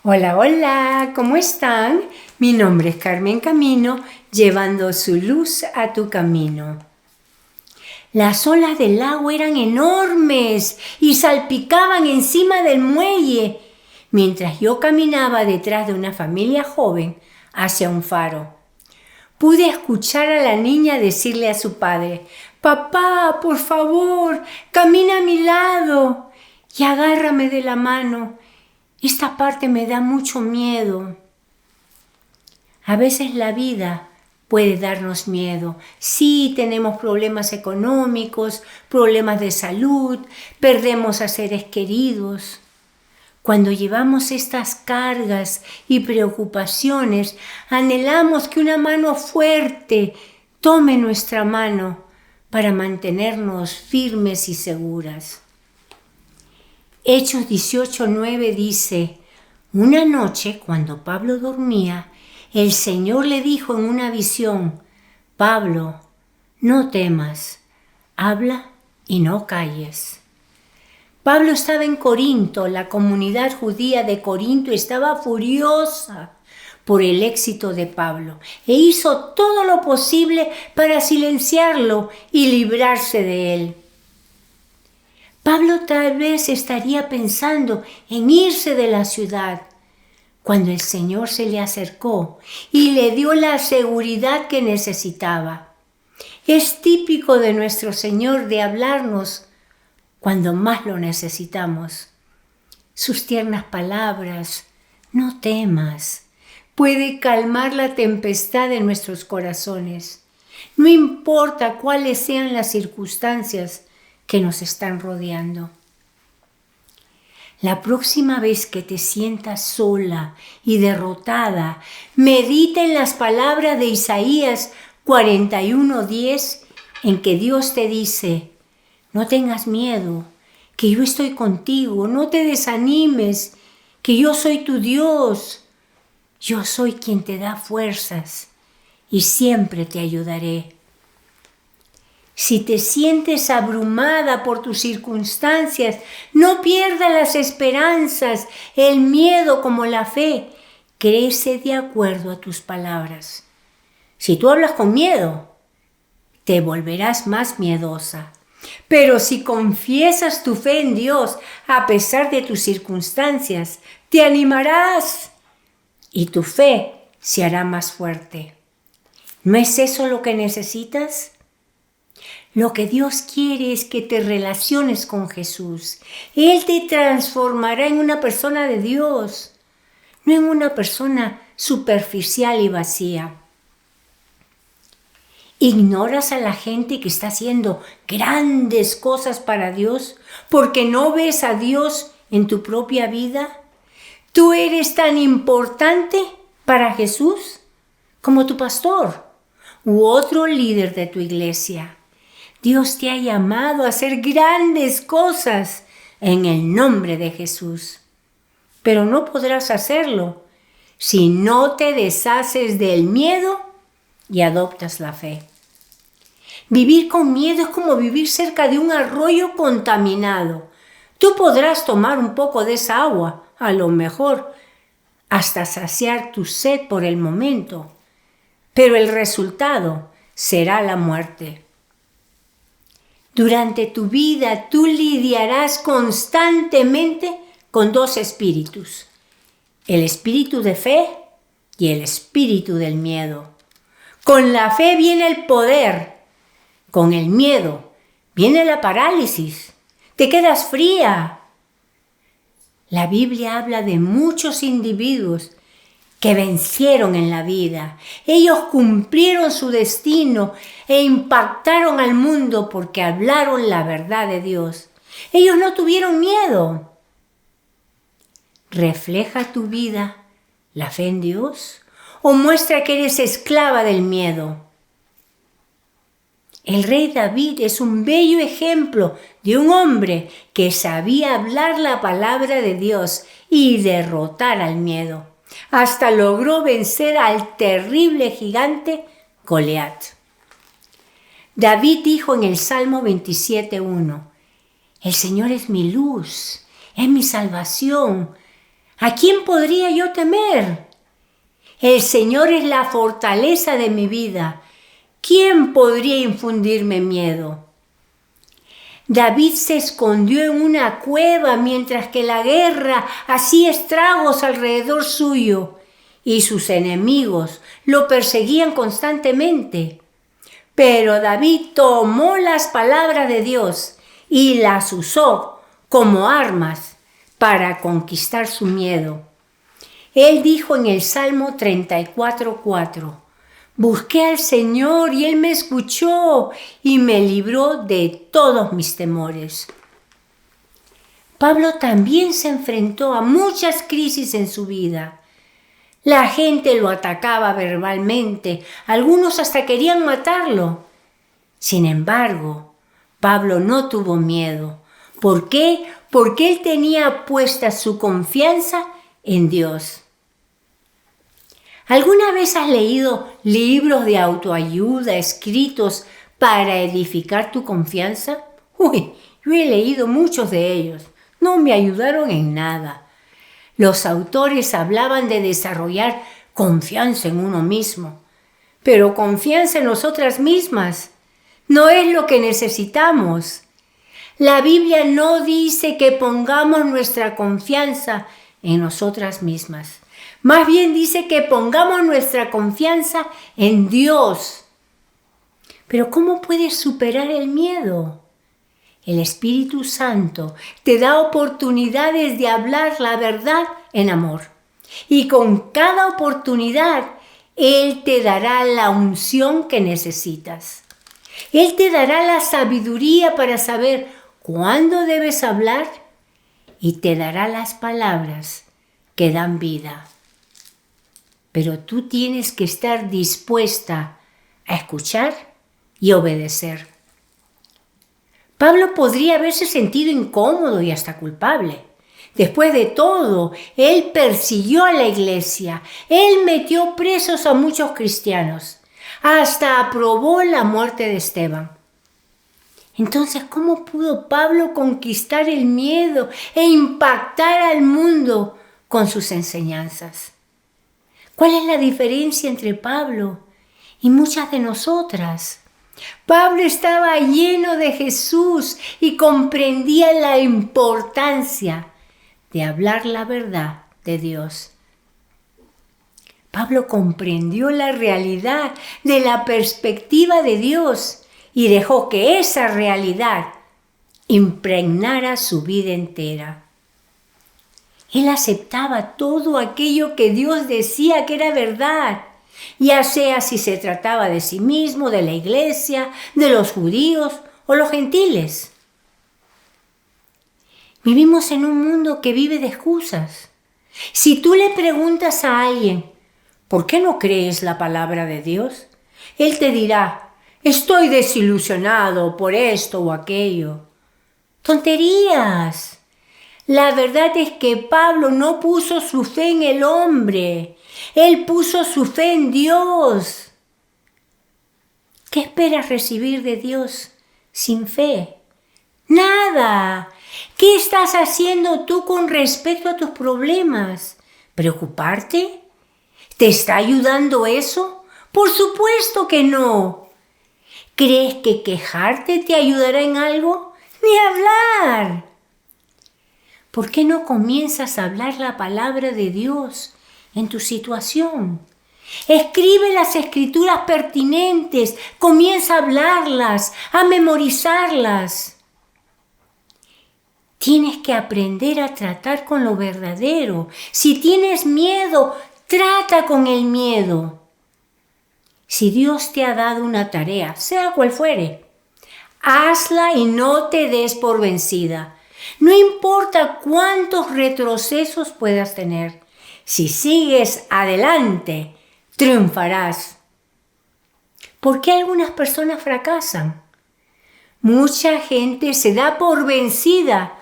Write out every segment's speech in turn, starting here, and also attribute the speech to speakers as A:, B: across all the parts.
A: Hola, hola, ¿cómo están? Mi nombre es Carmen Camino, llevando su luz a tu camino. Las olas del lago eran enormes y salpicaban encima del muelle, mientras yo caminaba detrás de una familia joven hacia un faro. Pude escuchar a la niña decirle a su padre: «Papá, por favor, camina a mi lado y agárrame de la mano. Esta parte me da mucho miedo». A veces la vida puede darnos miedo. Sí, tenemos problemas económicos, problemas de salud, perdemos a seres queridos. Cuando llevamos estas cargas y preocupaciones, anhelamos que una mano fuerte tome nuestra mano para mantenernos firmes y seguras. Hechos 18:9 dice: «Una noche, cuando Pablo dormía, el Señor le dijo en una visión: Pablo, no temas, habla y no calles». Pablo estaba en Corinto. La comunidad judía de Corinto estaba furiosa por el éxito de Pablo e hizo todo lo posible para silenciarlo y librarse de él. Pablo tal vez estaría pensando en irse de la ciudad cuando el Señor se le acercó y le dio la seguridad que necesitaba. Es típico de nuestro Señor de hablarnos cuando más lo necesitamos. Sus tiernas palabras: «No temas», puede calmar la tempestad de nuestros corazones. No importa cuáles sean las circunstancias que nos están rodeando. La próxima vez que te sientas sola y derrotada, medita en las palabras de Isaías 41:10, en que Dios te dice: «No tengas miedo, que yo estoy contigo, no te desanimes, que yo soy tu Dios, yo soy quien te da fuerzas y siempre te ayudaré». Si te sientes abrumada por tus circunstancias, no pierdas las esperanzas. El miedo, como la fe, crece de acuerdo a tus palabras. Si tú hablas con miedo, te volverás más miedosa. Pero si confiesas tu fe en Dios a pesar de tus circunstancias, te animarás y tu fe se hará más fuerte. ¿No es eso lo que necesitas? Lo que Dios quiere es que te relaciones con Jesús. Él te transformará en una persona de Dios, no en una persona superficial y vacía. ¿Ignoras a la gente que está haciendo grandes cosas para Dios porque no ves a Dios en tu propia vida? ¿Tú eres tan importante para Jesús como tu pastor u otro líder de tu iglesia? Dios te ha llamado a hacer grandes cosas en el nombre de Jesús. Pero no podrás hacerlo si no te deshaces del miedo y adoptas la fe. Vivir con miedo es como vivir cerca de un arroyo contaminado. Tú podrás tomar un poco de esa agua, a lo mejor, hasta saciar tu sed por el momento, pero el resultado será la muerte. Durante tu vida tú lidiarás constantemente con dos espíritus: el espíritu de fe y el espíritu del miedo. Con la fe viene el poder, con el miedo viene la parálisis, te quedas fría. La Biblia habla de muchos individuos que vencieron en la vida. Ellos cumplieron su destino e impactaron al mundo porque hablaron la verdad de Dios. Ellos no tuvieron miedo. ¿Refleja tu vida la fe en Dios o muestra que eres esclava del miedo? El rey David es un bello ejemplo de un hombre que sabía hablar la palabra de Dios y derrotar al miedo. Hasta logró vencer al terrible gigante Goliat. David dijo en el Salmo 27:1: «El Señor es mi luz, es mi salvación. ¿A quién podría yo temer? El Señor es la fortaleza de mi vida. ¿Quién podría infundirme miedo? David se escondió en una cueva mientras que la guerra hacía estragos alrededor suyo y sus enemigos lo perseguían constantemente. Pero David tomó las palabras de Dios y las usó como armas para conquistar su miedo. Él dijo en el Salmo 34:4, busqué al Señor y Él me escuchó y me libró de todos mis temores. Pablo también se enfrentó a muchas crisis en su vida. La gente lo atacaba verbalmente, algunos hasta querían matarlo. Sin embargo, Pablo no tuvo miedo. ¿Por qué? Porque él tenía puesta su confianza en Dios. ¿Alguna vez has leído libros de autoayuda escritos para edificar tu confianza? Yo he leído muchos de ellos. No me ayudaron en nada. Los autores hablaban de desarrollar confianza en uno mismo, pero confianza en nosotras mismas no es lo que necesitamos. La Biblia no dice que pongamos nuestra confianza en nosotras mismas. Más bien dice que pongamos nuestra confianza en Dios. Pero ¿cómo puedes superar el miedo? El Espíritu Santo te da oportunidades de hablar la verdad en amor. Y con cada oportunidad, Él te dará la unción que necesitas. Él te dará la sabiduría para saber cuándo debes hablar y te dará las palabras que dan vida. Pero tú tienes que estar dispuesta a escuchar y obedecer. Pablo podría haberse sentido incómodo y hasta culpable. Después de todo, él persiguió a la iglesia, él metió presos a muchos cristianos, hasta aprobó la muerte de Esteban. Entonces, ¿cómo pudo Pablo conquistar el miedo e impactar al mundo con sus enseñanzas? ¿Cuál es la diferencia entre Pablo y muchas de nosotras? Pablo estaba lleno de Jesús y comprendía la importancia de hablar la verdad de Dios. Pablo comprendió la realidad de la perspectiva de Dios y dejó que esa realidad impregnara su vida entera. Él aceptaba todo aquello que Dios decía que era verdad, ya sea si se trataba de sí mismo, de la iglesia, de los judíos o los gentiles. Vivimos en un mundo que vive de excusas. Si tú le preguntas a alguien, ¿por qué no crees la palabra de Dios? Él te dirá, estoy desilusionado por esto o aquello. ¡Tonterías! La verdad es que Pablo no puso su fe en el hombre. Él puso su fe en Dios. ¿Qué esperas recibir de Dios sin fe? Nada. ¿Qué estás haciendo tú con respecto a tus problemas? ¿Preocuparte? ¿Te está ayudando eso? Por supuesto que no. ¿Crees que quejarte te ayudará en algo? Ni hablar. ¿Por qué no comienzas a hablar la palabra de Dios en tu situación? Escribe las escrituras pertinentes, comienza a hablarlas, a memorizarlas. Tienes que aprender a tratar con lo verdadero. Si tienes miedo, trata con el miedo. Si Dios te ha dado una tarea, sea cual fuere, hazla y no te des por vencida. No importa cuántos retrocesos puedas tener, si sigues adelante, triunfarás. ¿Por qué algunas personas fracasan? Mucha gente se da por vencida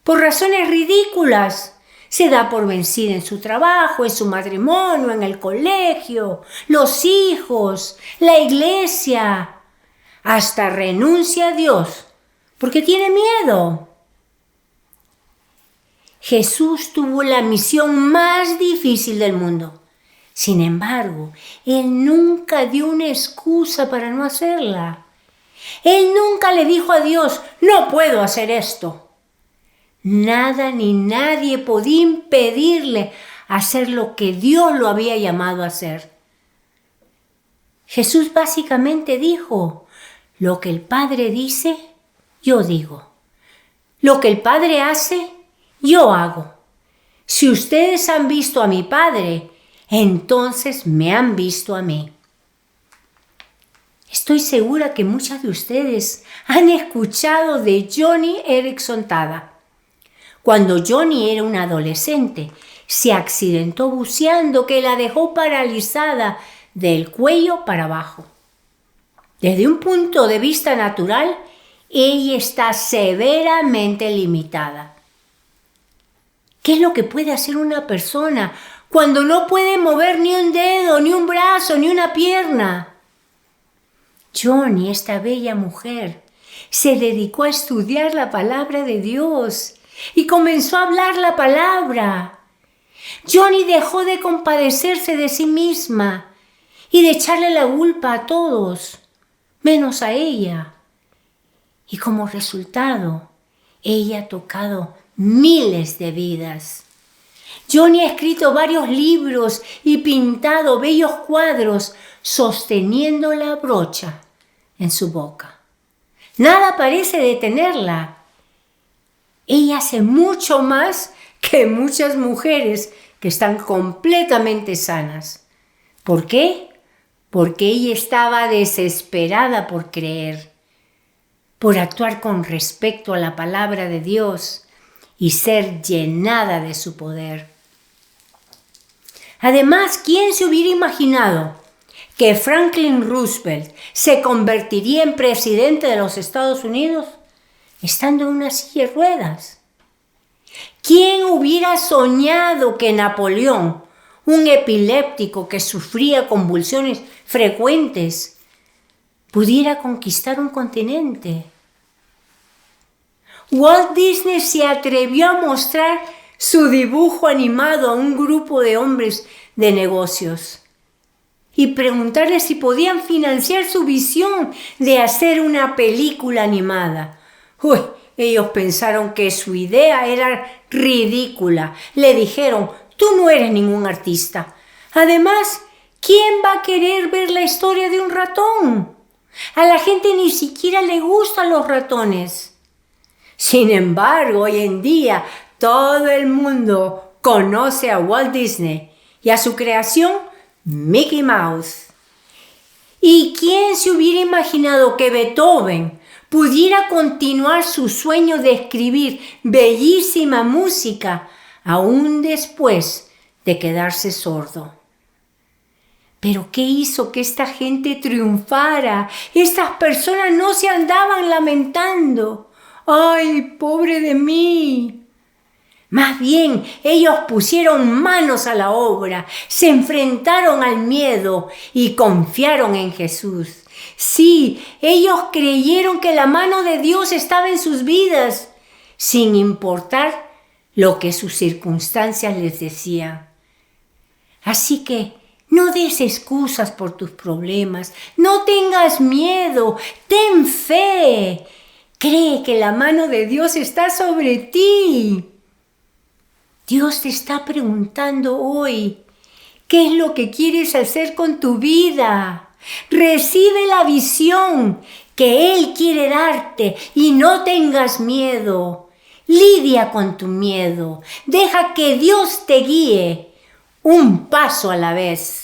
A: por razones ridículas. Se da por vencida en su trabajo, en su matrimonio, en el colegio, los hijos, la iglesia. Hasta renuncia a Dios porque tiene miedo. Jesús tuvo la misión más difícil del mundo. Sin embargo, Él nunca dio una excusa para no hacerla. Él nunca le dijo a Dios, no puedo hacer esto. Nada ni nadie podía impedirle hacer lo que Dios lo había llamado a hacer. Jesús básicamente dijo, lo que el Padre dice, yo digo. Lo que el Padre hace, yo hago. Si ustedes han visto a mi Padre, entonces me han visto a mí. Estoy segura que muchas de ustedes han escuchado de Joni Eareckson Tada. Cuando Joni era una adolescente, se accidentó buceando que la dejó paralizada del cuello para abajo. Desde un punto de vista natural, ella está severamente limitada. ¿Qué es lo que puede hacer una persona cuando no puede mover ni un dedo, ni un brazo, ni una pierna? Joni, esta bella mujer, se dedicó a estudiar la palabra de Dios y comenzó a hablar la palabra. Joni dejó de compadecerse de sí misma y de echarle la culpa a todos, menos a ella. Y como resultado, ella ha tocado miles de vidas. Joni ha escrito varios libros y pintado bellos cuadros sosteniendo la brocha en su boca. Nada parece detenerla. Ella hace mucho más que muchas mujeres que están completamente sanas. ¿Por qué? Porque ella estaba desesperada por creer, por actuar con respecto a la palabra de Dios y ser llenada de su poder. Además, ¿quién se hubiera imaginado que Franklin Roosevelt se convertiría en presidente de los Estados Unidos estando en una silla de ruedas? ¿Quién hubiera soñado que Napoleón, un epiléptico que sufría convulsiones frecuentes, pudiera conquistar un continente? Walt Disney se atrevió a mostrar su dibujo animado a un grupo de hombres de negocios y preguntarles si podían financiar su visión de hacer una película animada. Ellos pensaron que su idea era ridícula. Le dijeron, tú no eres ningún artista. Además, ¿quién va a querer ver la historia de un ratón? A la gente ni siquiera le gustan los ratones. Sin embargo, hoy en día todo el mundo conoce a Walt Disney y a su creación Mickey Mouse. ¿Y quién se hubiera imaginado que Beethoven pudiera continuar su sueño de escribir bellísima música aún después de quedarse sordo? ¿Pero qué hizo que esta gente triunfara? Estas personas no se andaban lamentando. ¡Ay, pobre de mí! Más bien, ellos pusieron manos a la obra, se enfrentaron al miedo y confiaron en Jesús. Sí, ellos creyeron que la mano de Dios estaba en sus vidas, sin importar lo que sus circunstancias les decían. Así que no des excusas por tus problemas, no tengas miedo, ten fe. Cree que la mano de Dios está sobre ti. Dios te está preguntando hoy, ¿qué es lo que quieres hacer con tu vida? Recibe la visión que Él quiere darte y no tengas miedo. Lidia con tu miedo. Deja que Dios te guíe un paso a la vez.